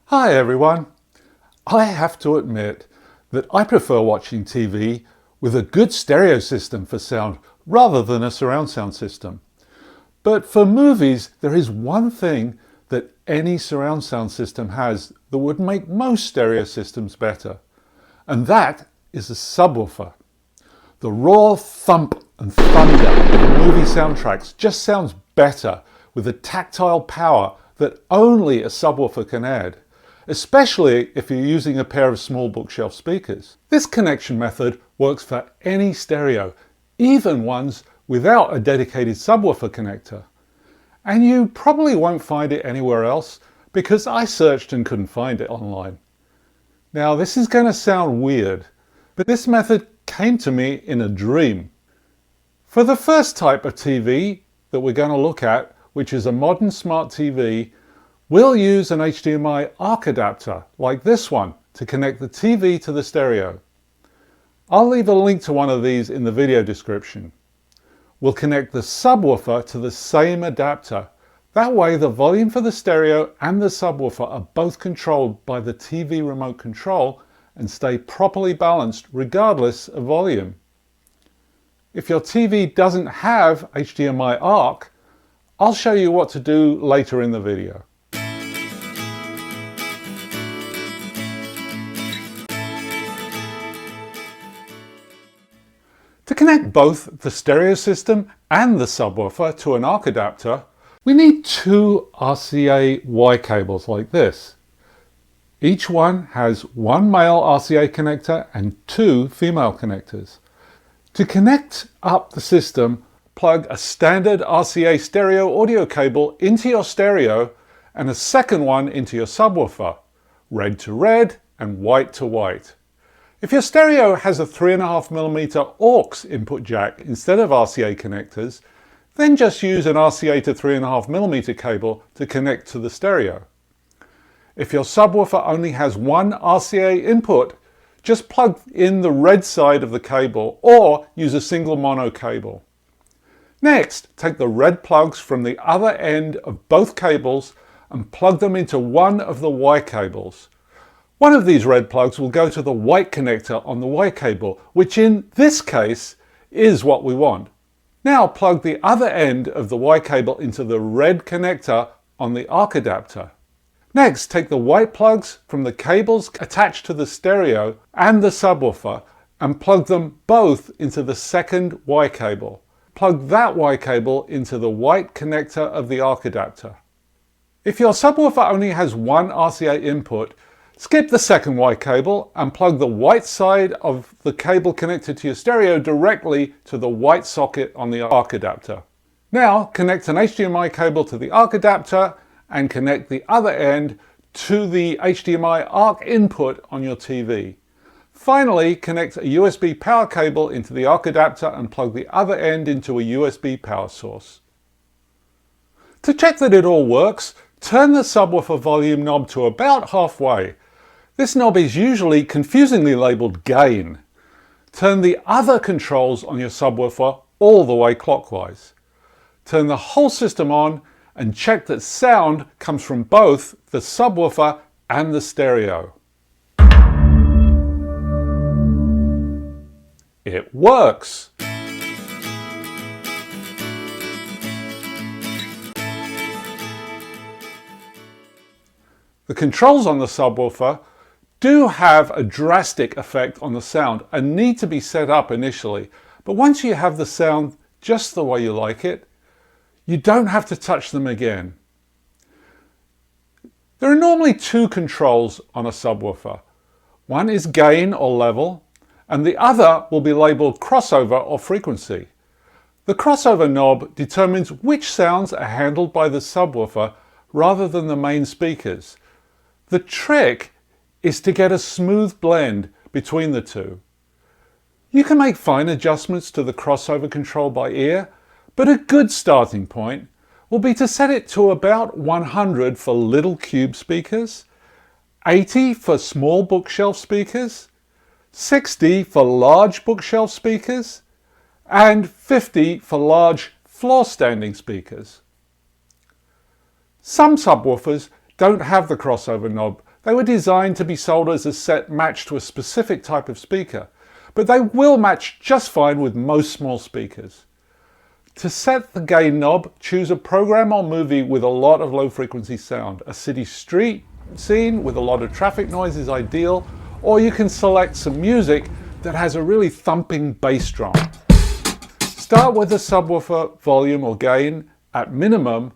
Hi everyone. I have to admit that I prefer watching TV with a good stereo system for sound rather than a surround sound system. But for movies, there is one thing that any surround sound system has that would make most stereo systems better, and that is a subwoofer. The raw thump and thunder of movie soundtracks just sounds better with the tactile power that only a subwoofer can add, especially if you're using a pair of small bookshelf speakers. This connection method works for any stereo, even ones without a dedicated subwoofer connector. And you probably won't find it anywhere else because I searched and couldn't find it online. Now this is going to sound weird, but this method came to me in a dream. For the first type of TV that we're going to look at, which is a modern smart TV, we'll use an HDMI-ARC adapter like this one to connect the TV to the stereo. I'll leave a link to one of these in the video description. We'll connect the subwoofer to the same adapter. That way the volume for the stereo and the subwoofer are both controlled by the TV remote control and stay properly balanced regardless of volume. If your TV doesn't have HDMI-ARC, I'll show you what to do later in the video. To connect both the stereo system and the subwoofer to an ARC adapter, we need two RCA Y cables like this. Each one has one male RCA connector and two female connectors. To connect up the system, plug a standard RCA stereo audio cable into your stereo and a second one into your subwoofer, red to red and white to white. If your stereo has a 3.5mm AUX input jack instead of RCA connectors, then just use an RCA to 3.5mm cable to connect to the stereo. If your subwoofer only has one RCA input, just plug in the red side of the cable or use a single mono cable. Next, take the red plugs from the other end of both cables and plug them into one of the Y cables. One of these red plugs will go to the white connector on the Y cable, which in this case is what we want. Now plug the other end of the Y cable into the red connector on the ARC adapter. Next, take the white plugs from the cables attached to the stereo and the subwoofer and plug them both into the second Y cable. Plug that Y cable into the white connector of the ARC adapter. If your subwoofer only has one RCA input, skip the second Y cable and plug the white side of the cable connected to your stereo directly to the white socket on the ARC adapter. Now connect an HDMI cable to the ARC adapter and connect the other end to the HDMI-ARC input on your TV. Finally, connect a USB power cable into the ARC adapter and plug the other end into a USB power source. To check that it all works, turn the subwoofer volume knob to about halfway. This knob is usually confusingly labelled gain. Turn the other controls on your subwoofer all the way clockwise. Turn the whole system on and check that sound comes from both the subwoofer and the stereo. It works! The controls on the subwoofer do have a drastic effect on the sound and need to be set up initially, but once you have the sound just the way you like it, you don't have to touch them again. There are normally two controls on a subwoofer. One is gain or level, and the other will be labelled crossover or frequency. The crossover knob determines which sounds are handled by the subwoofer rather than the main speakers. The trick is to get a smooth blend between the two. You can make fine adjustments to the crossover control by ear, but a good starting point will be to set it to about 100 for little cube speakers, 80 for small bookshelf speakers, 60 for large bookshelf speakers, and 50 for large floor standing speakers. Some subwoofers don't have the crossover knob. They were designed to be sold as a set matched to a specific type of speaker, but they will match just fine with most small speakers. To set the gain knob, choose a program or movie with a lot of low frequency sound. A city street scene with a lot of traffic noise is ideal, or you can select some music that has a really thumping bass drum. Start with the subwoofer volume or gain at minimum,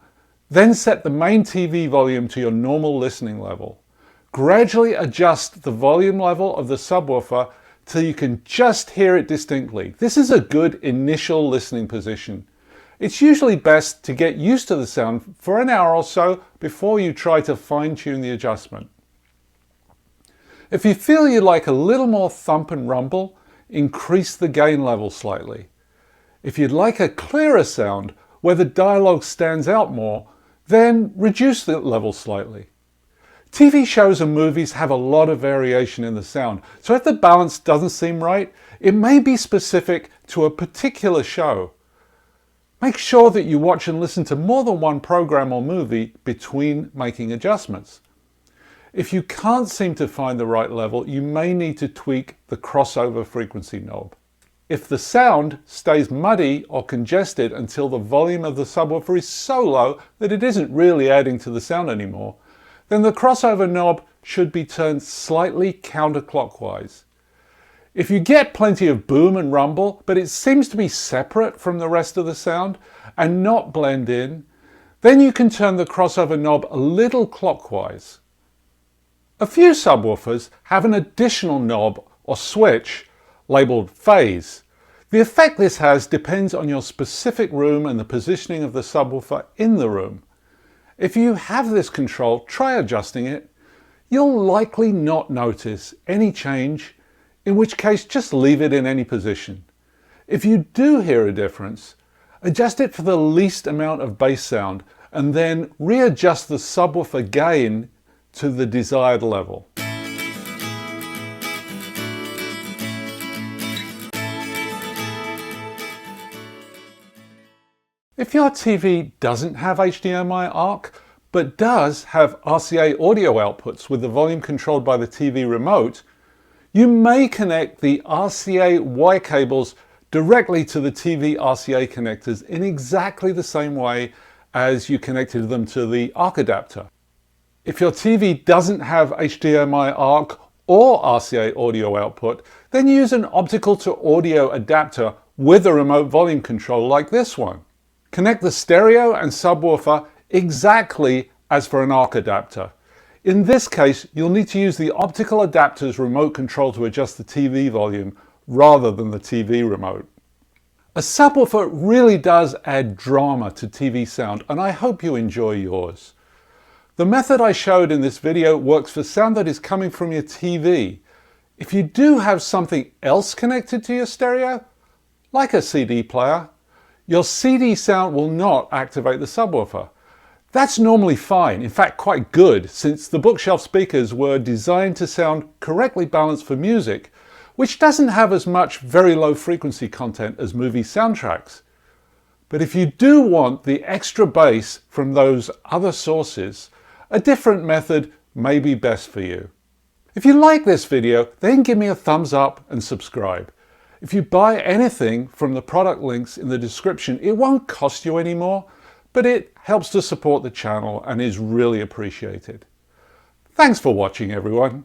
then set the main TV volume to your normal listening level. Gradually adjust the volume level of the subwoofer till you can just hear it distinctly. This is a good initial listening position. It's usually best to get used to the sound for an hour or so before you try to fine-tune the adjustment. If you feel you like a little more thump and rumble, increase the gain level slightly. If you'd like a clearer sound where the dialogue stands out more, then reduce the level slightly. TV shows and movies have a lot of variation in the sound, so if the balance doesn't seem right, it may be specific to a particular show. Make sure that you watch and listen to more than one program or movie between making adjustments. If you can't seem to find the right level, you may need to tweak the crossover frequency knob. If the sound stays muddy or congested until the volume of the subwoofer is so low that it isn't really adding to the sound anymore, then the crossover knob should be turned slightly counterclockwise. If you get plenty of boom and rumble, but it seems to be separate from the rest of the sound and not blend in, then you can turn the crossover knob a little clockwise. A few subwoofers have an additional knob or switch labeled phase. The effect this has depends on your specific room and the positioning of the subwoofer in the room. If you have this control, try adjusting it. You'll likely not notice any change, in which case just leave it in any position. If you do hear a difference, adjust it for the least amount of bass sound and then readjust the subwoofer gain to the desired level. If your TV doesn't have HDMI-ARC, but does have RCA audio outputs with the volume controlled by the TV remote, you may connect the RCA Y cables directly to the TV RCA connectors in exactly the same way as you connected them to the ARC adapter. If your TV doesn't have HDMI-ARC or RCA audio output, then use an optical to audio adapter with a remote volume control like this one. Connect the stereo and subwoofer exactly as for an ARC adapter. In this case, you'll need to use the optical adapter's remote control to adjust the TV volume rather than the TV remote. A subwoofer really does add drama to TV sound, and I hope you enjoy yours. The method I showed in this video works for sound that is coming from your TV. If you do have something else connected to your stereo, like a CD player, your CD sound will not activate the subwoofer. That's normally fine, in fact quite good, since the bookshelf speakers were designed to sound correctly balanced for music, which doesn't have as much very low frequency content as movie soundtracks. But if you do want the extra bass from those other sources, a different method may be best for you. If you like this video, then give me a thumbs up and subscribe. If you buy anything from the product links in the description, it won't cost you any more, but it helps to support the channel and is really appreciated. Thanks for watching, everyone.